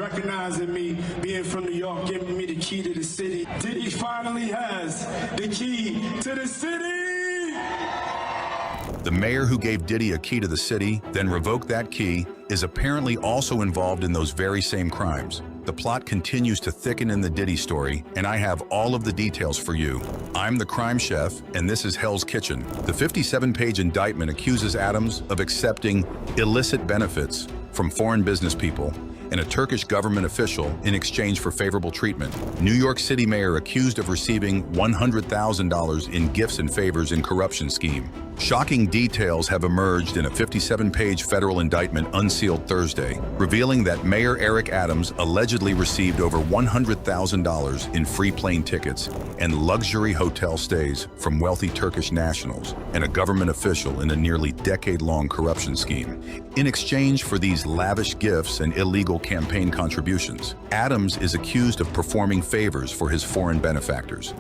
recognizing me, being from New York, giving me the key to the city. Diddy finally has the key to the city! The mayor who gave Diddy a key to the city, then revoked that key, is apparently also involved in those very same crimes. The plot continues to thicken in the Diddy story, and I have all of the details for you. I'm the crime chef, and this is Hell's Kitchen. The 57-page indictment accuses Adams of accepting illicit benefits from foreign business people and a Turkish government official in exchange for favorable treatment. New York City mayor accused of receiving $100,000 in gifts and favors in corruption scheme. Shocking details have emerged in a 57-page federal indictment unsealed Thursday, revealing that Mayor Eric Adams allegedly received over $100,000 in free plane tickets and luxury hotel stays from wealthy Turkish nationals and a government official in a nearly decade-long corruption scheme. In exchange for these lavish gifts and illegal campaign contributions, Adams is accused of performing favors for his foreign benefactors,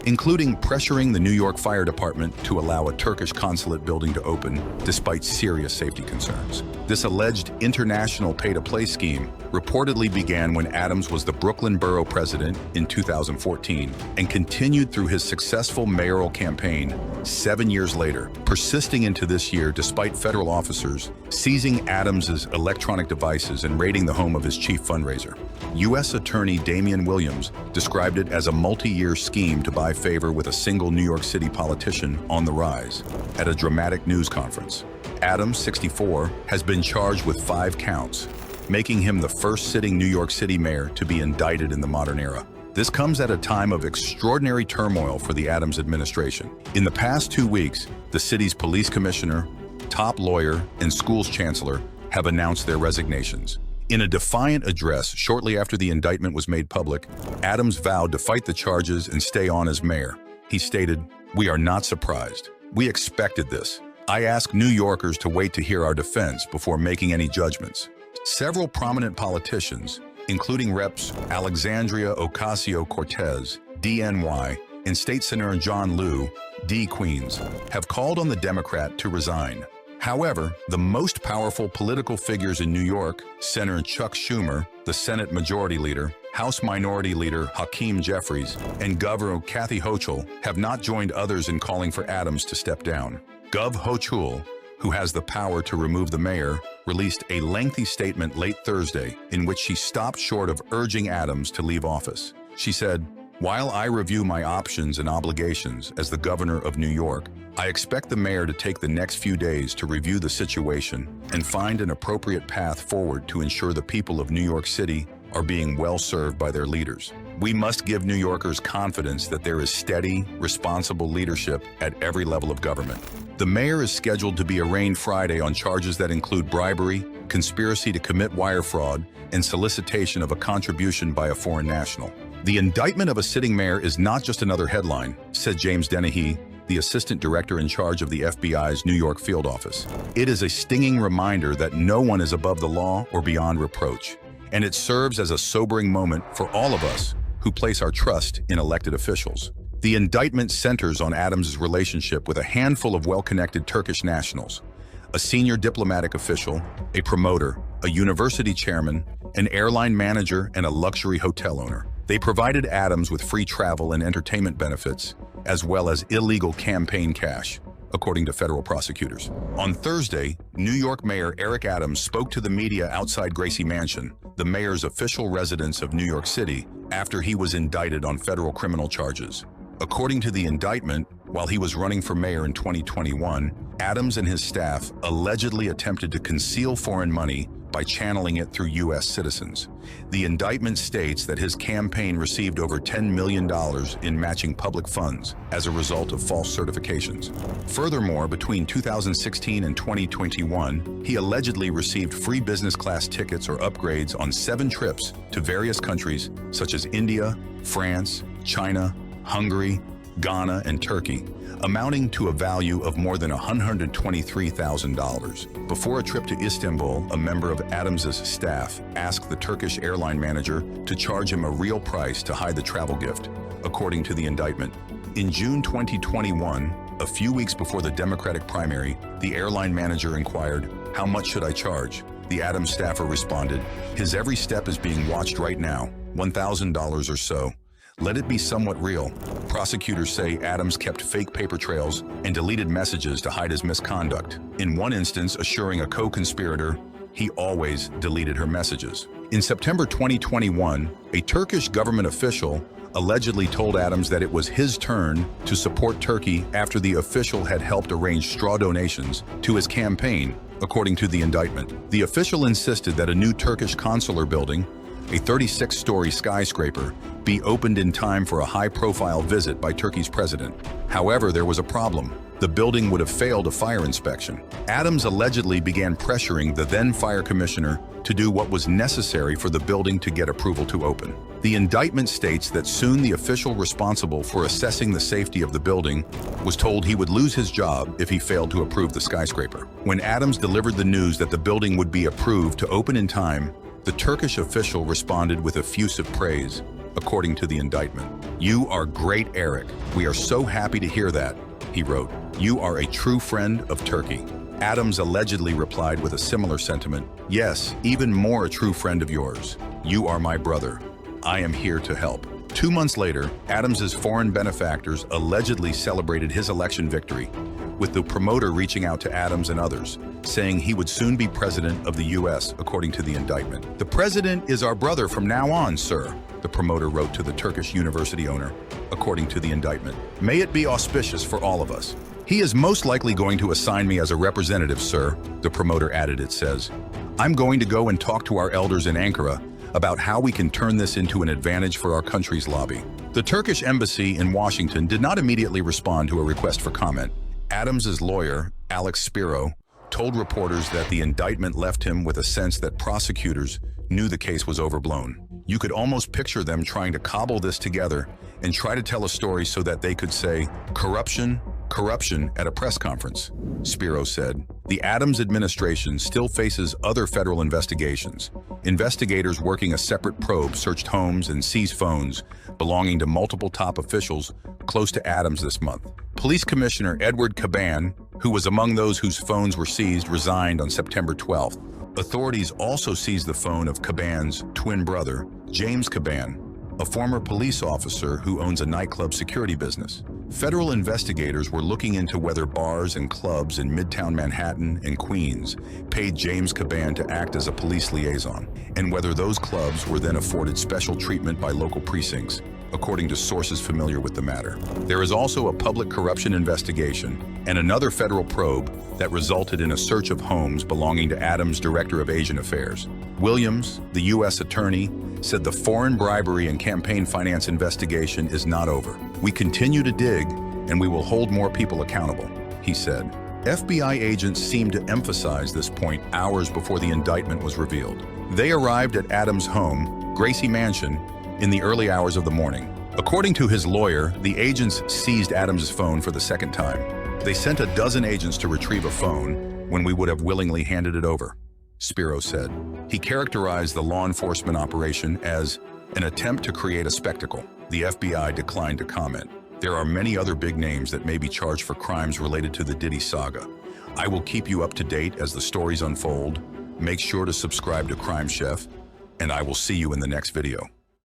including pressuring the New York Fire Department to allow a Turkish consulate building to open despite serious safety concerns. This alleged international pay-to-play scheme reportedly began when Adams was the Brooklyn borough president in 2014 and continued through his successful mayoral campaign 7 years later, persisting into this year despite federal officers seizing Adams's electronic devices and raiding the home of his chief fundraiser. U.S. Attorney Damian Williams described it as a multi-year scheme to buy favor with a single New York City politician on the rise. At a dramatic news conference, Adams, 64, has been charged with 5 counts, making him the first sitting New York City mayor to be indicted in the modern era. This comes at a time of extraordinary turmoil for the Adams administration. In the past 2 weeks, the city's police commissioner, top lawyer, and schools chancellor have announced their resignations. In a defiant address shortly after the indictment was made public, Adams vowed to fight the charges and stay on as mayor. He stated, "We are not surprised. We expected this. I ask New Yorkers to wait to hear our defense before making any judgments." Several prominent politicians, including Reps Alexandria Ocasio-Cortez, DNY, and State Senator John Liu, D. Queens, have called on the Democrat to resign. However, the most powerful political figures in New York, Senator Chuck Schumer, the Senate Majority Leader, House Minority Leader Hakeem Jeffries, and Governor Kathy Hochul, have not joined others in calling for Adams to step down. Gov. Hochul, who has the power to remove the mayor, released a lengthy statement late Thursday in which she stopped short of urging Adams to leave office. She said, "While I review my options and obligations as the governor of New York, I expect the mayor to take the next few days to review the situation and find an appropriate path forward to ensure the people of New York City are being well served by their leaders. We must give New Yorkers confidence that there is steady, responsible leadership at every level of government." The mayor is scheduled to be arraigned Friday on charges that include bribery, conspiracy to commit wire fraud, and solicitation of a contribution by a foreign national. "The indictment of a sitting mayor is not just another headline," said James Dennehy, the assistant director in charge of the FBI's New York field office. "It is a stinging reminder that no one is above the law or beyond reproach, and it serves as a sobering moment for all of us who place our trust in elected officials." The indictment centers on Adams' relationship with a handful of well-connected Turkish nationals, a senior diplomatic official, a promoter, a university chairman, an airline manager, and a luxury hotel owner. They provided Adams with free travel and entertainment benefits, as well as illegal campaign cash, according to federal prosecutors. On Thursday, New York Mayor Eric Adams spoke to the media outside Gracie Mansion, the mayor's official residence of New York City, after he was indicted on federal criminal charges. According to the indictment, while he was running for mayor in 2021, Adams and his staff allegedly attempted to conceal foreign money by channeling it through U.S. citizens. The indictment states that his campaign received over $10 million in matching public funds as a result of false certifications. Furthermore, between 2016 and 2021, he allegedly received free business class tickets or upgrades on 7 trips to various countries such as India, France, China, Hungary, Ghana, and Turkey, amounting to a value of more than $123,000. Before a trip to Istanbul, a member of Adams's staff asked the Turkish airline manager to charge him a real price to hide the travel gift, according to the indictment. In June 2021, a few weeks before the Democratic primary, the airline manager inquired, "How much should I charge?" The Adams staffer responded. His every step is being watched right now, $1,000 or so. Let it be somewhat real. Prosecutors say Adams kept fake paper trails and deleted messages to hide his misconduct. In one instance, assuring a co-conspirator he always deleted her messages. In September 2021, a Turkish government official allegedly told Adams that it was his turn to support Turkey after the official had helped arrange straw donations to his campaign, according to the indictment. The official insisted that a new Turkish consular building, a 36-story skyscraper, be opened in time for a high-profile visit by Turkey's president. However, there was a problem. The building would have failed a fire inspection. Adams allegedly began pressuring the then fire commissioner to do what was necessary for the building to get approval to open. The indictment states that soon the official responsible for assessing the safety of the building was told he would lose his job if he failed to approve the skyscraper. When Adams delivered the news that the building would be approved to open in time, the Turkish official responded with effusive praise, according to the indictment. "You are great, Eric. We are so happy to hear that," he wrote. "You are a true friend of Turkey." Adams allegedly replied with a similar sentiment. "Yes, even more a true friend of yours. You are my brother. I am here to help." 2 months later, Adams's foreign benefactors allegedly celebrated his election victory, with the promoter reaching out to Adams and others, saying he would soon be president of the U.S., according to the indictment. "The president is our brother from now on, sir," the promoter wrote to the Turkish university owner, according to the indictment. "May it be auspicious for all of us. He is most likely going to assign me as a representative, sir," the promoter added, it says. "I'm going to go and talk to our elders in Ankara about how we can turn this into an advantage for our country's lobby." The Turkish embassy in Washington did not immediately respond to a request for comment. Adams's lawyer, Alex Spiro, told reporters that the indictment left him with a sense that prosecutors knew the case was overblown. "You could almost picture them trying to cobble this together and try to tell a story so that they could say, 'corruption, corruption' at a press conference," Spiro said. The Adams administration still faces other federal investigations. Investigators working a separate probe searched homes and seized phones belonging to multiple top officials close to Adams this month. Police Commissioner Edward Caban, who was among those whose phones were seized, resigned on September 12th. Authorities also seized the phone of Caban's twin brother, James Caban, a former police officer who owns a nightclub security business. Federal investigators were looking into whether bars and clubs in Midtown Manhattan and Queens paid James Caban to act as a police liaison, and whether those clubs were then afforded special treatment by local precincts, according to sources familiar with the matter. There is also a public corruption investigation and another federal probe that resulted in a search of homes belonging to Adams' Director of Asian Affairs. Williams, the U.S. attorney, said the foreign bribery and campaign finance investigation is not over. "We continue to dig, and we will hold more people accountable," he said. FBI agents seemed to emphasize this point hours before the indictment was revealed. They arrived at Adams' home, Gracie Mansion, in the early hours of the morning. According to his lawyer, the agents seized Adams' phone for the second time. "They sent a dozen agents to retrieve a phone when we would have willingly handed it over," Spiro said. He characterized the law enforcement operation as an attempt to create a spectacle. The FBI declined to comment. There are many other big names that may be charged for crimes related to the Diddy saga. I will keep you up to date as the stories unfold. Make sure to subscribe to Crime Chef, and I will see you in the next video.